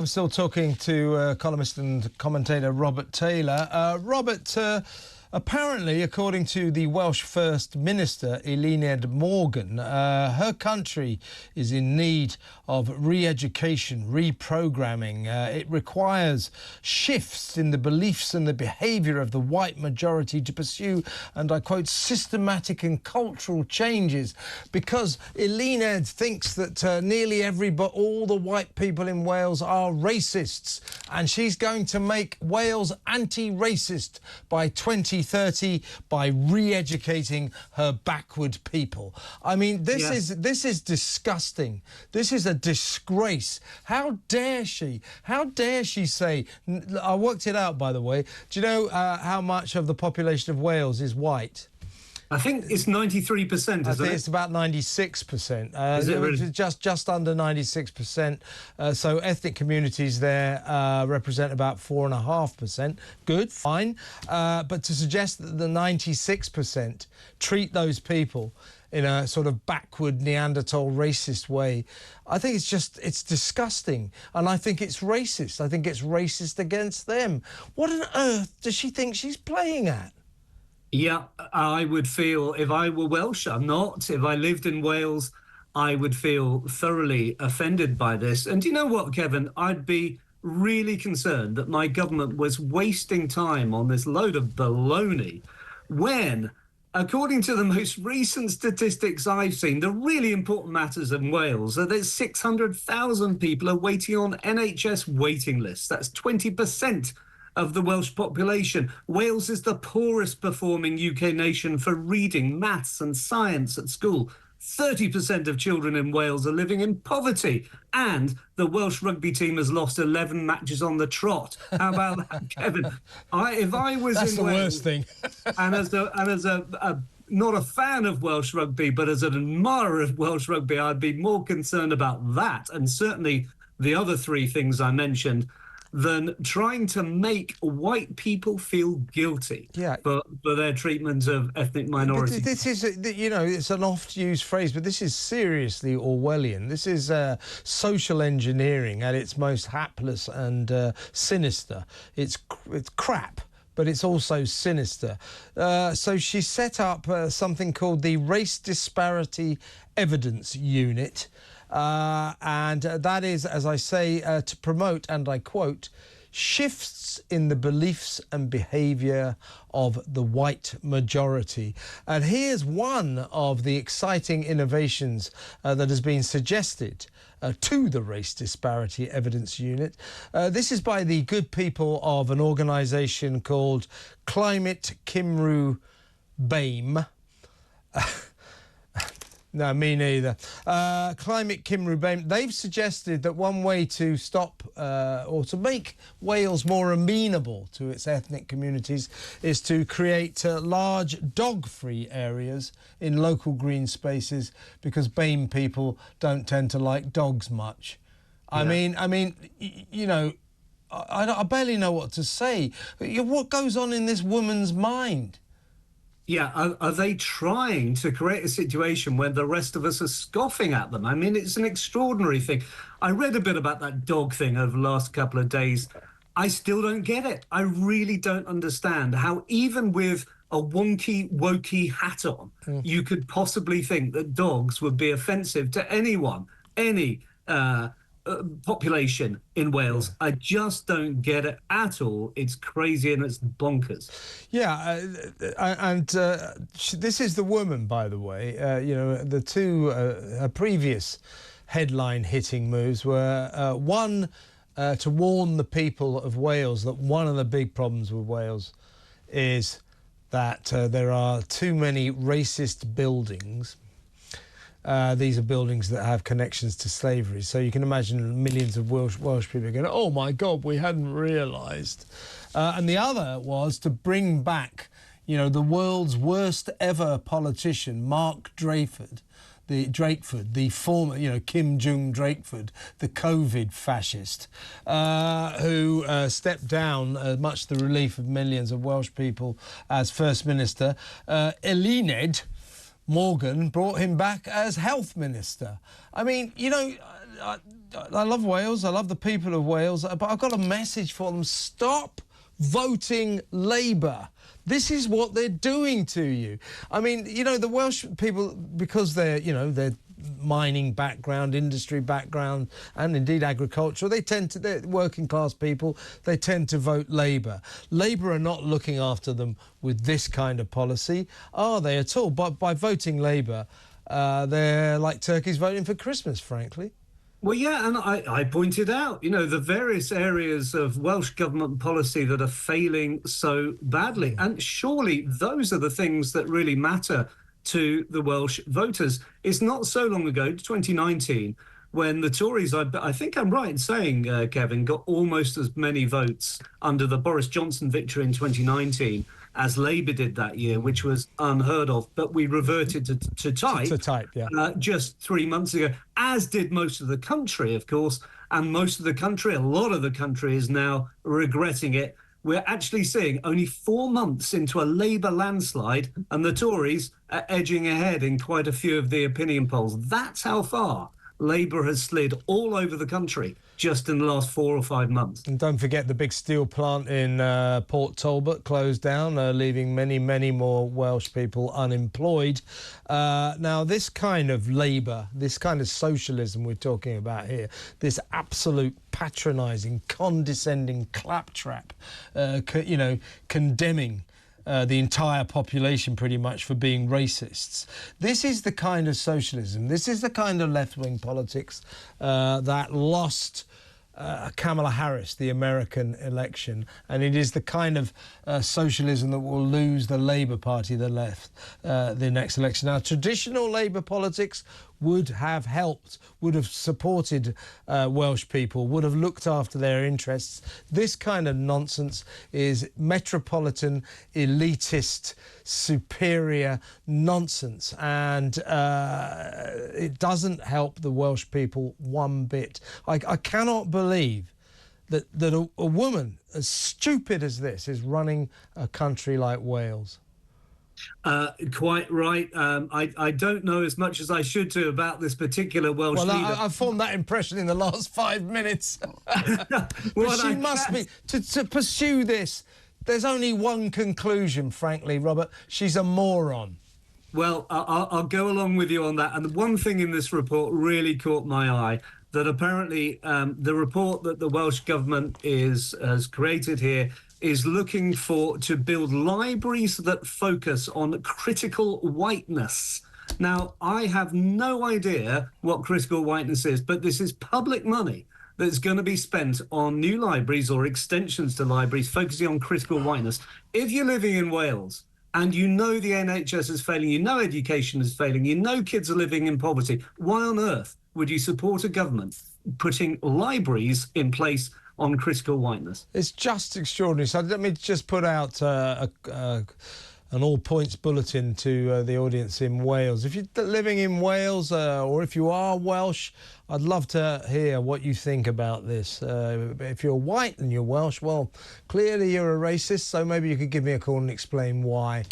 I'm still talking to columnist and commentator Robert Taylor. Robert, apparently, according to the Welsh First Minister Eluned Morgan, her country is in need of re-education, reprogramming. It requires shifts in the beliefs and the behaviour of the white majority to pursue, and I quote, systematic and cultural changes, because Eluned thinks that nearly all the white people in Wales are racists, and she's going to make Wales anti-racist by 2030 by re-educating her backward people. I mean, this is disgusting. This is a disgrace. How dare she? How dare she say? I worked it out, by the way. Do you know how much of the population of Wales is white? I think it's 93%, I think it's about 96%. Is it really? Just under 96%. So ethnic communities there represent about 4.5%. Good, fine. But to suggest that the 96% treat those people in a sort of backward Neanderthal racist way, I think it's disgusting. And I think it's racist. I think it's racist against them. What on earth does she think she's playing at? Yeah, I would feel, if I were Welsh, I'm not, if I lived in Wales, I would feel thoroughly offended by this. And do you know what, Kevin? I'd be really concerned that my government was wasting time on this load of baloney when, according to the most recent statistics I've seen, the really important matters in Wales are that 600,000 people are waiting on NHS waiting lists. That's 20% of the Welsh population. Wales is the poorest performing UK nation for reading, maths and science at school. 30% of children in Wales are living in poverty, and the Welsh rugby team has lost 11 matches on the trot. How about that, Kevin? If I was That's in the Wales, worst thing. and as a not a fan of Welsh rugby, but as an admirer of Welsh rugby, I'd be more concerned about that, and certainly the other three things I mentioned, than trying to make white people feel guilty for their treatment of ethnic minorities. But this is, you know, it's an oft-used phrase, but this is seriously Orwellian. This is social engineering at its most hapless and sinister. It's crap, but it's also sinister. So she set up something called the Race Disparity Evidence Unit, and that is, as I say, to promote, and I quote, shifts in the beliefs and behaviour of the white majority. And here's one of the exciting innovations that has been suggested to the Race Disparity Evidence Unit. This is by the good people of an organisation called Climate Cymru BAME. No, me neither. Climate Cymru BAME, they've suggested that one way to stop or to make Wales more amenable to its ethnic communities is to create large dog-free areas in local green spaces, because BAME people don't tend to like dogs much. I mean, you know, I barely know what to say. What goes on in this woman's mind? Yeah, are they trying to create a situation where the rest of us are scoffing at them? I mean, it's an extraordinary thing. I read a bit about that dog thing over the last couple of days. I still don't get it. I really don't understand how, even with a wonky, wokey hat on, you could possibly think that dogs would be offensive to anyone, any population in Wales. I just don't get it at all. It's crazy and it's bonkers. Yeah, and this is the woman, by the way. You know, the two her previous headline-hitting moves were one, to warn the people of Wales that one of the big problems with Wales is that there are too many racist buildings. These are buildings that have connections to slavery. So you can imagine millions of Welsh people going, oh, my God, we hadn't realised. And the other was to bring back, you know, the world's worst ever politician, Mark Drakeford, the former, you know, Kim Jong-Drakeford, the COVID fascist, who stepped down, much to the relief of millions of Welsh people, as First Minister. Eluned Morgan brought him back as Health Minister. I mean, you know, I love Wales. I love the people of Wales. But I've got a message for them. Stop voting Labour. This is what they're doing to you. I mean, you know, the Welsh people, because they're mining background, industry background, and indeed agriculture, they're working class people, they tend to vote Labour. Labour are not looking after them with this kind of policy, are they at all? But by voting Labour, they're like turkeys voting for Christmas, frankly. Well, yeah, and I pointed out, you know, the various areas of Welsh government policy that are failing so badly. And surely those are the things that really matter to the Welsh voters. It's not so long ago, 2019, when the Tories, I think I'm right in saying, Kevin, got almost as many votes under the Boris Johnson victory in 2019 as Labour did that year, which was unheard of. But we reverted to type, just 3 months ago, as did most of the country, of course. And most of the country, a lot of the country, is now regretting it. We're actually seeing only 4 months into a Labour landslide, and the Tories are edging ahead in quite a few of the opinion polls. That's how far Labour has slid all over the country just in the last 4 or 5 months. And don't forget the big steel plant in Port Talbot closed down, leaving many, many more Welsh people unemployed. Now, this kind of Labour, this kind of socialism we're talking about here, this absolute patronising, condescending claptrap, condemning the entire population pretty much for being racists. This is the kind of socialism, this is the kind of left-wing politics that lost Kamala Harris the American election, and it is the kind of socialism that will lose the Labour Party the next election. Now, traditional Labour politics would have helped, would have supported Welsh people, would have looked after their interests. This kind of nonsense is metropolitan, elitist, superior nonsense, and it doesn't help the Welsh people one bit. I cannot believe that a woman as stupid as this is running a country like Wales. Quite right. I don't know as much as I should do about this particular Welsh leader. I've formed that impression in the last 5 minutes. But she must be, to pursue this, there's only one conclusion, frankly, Robert. She's a moron. Well, I'll go along with you on that. And the one thing in this report really caught my eye, that apparently the report that the Welsh government has created here is looking to build libraries that focus on critical whiteness. Now, I have no idea what critical whiteness is, but this is public money that's going to be spent on new libraries or extensions to libraries focusing on critical whiteness. If you're living in Wales and you know the NHS is failing, you know education is failing, you know kids are living in poverty, why on earth would you support a government putting libraries in place on critical whiteness? It's just extraordinary. So let me just put out an all-points bulletin to the audience in Wales. If you're living in Wales or if you are Welsh, I'd love to hear what you think about this. If you're white and you're Welsh, well, clearly you're a racist, so maybe you could give me a call and explain why.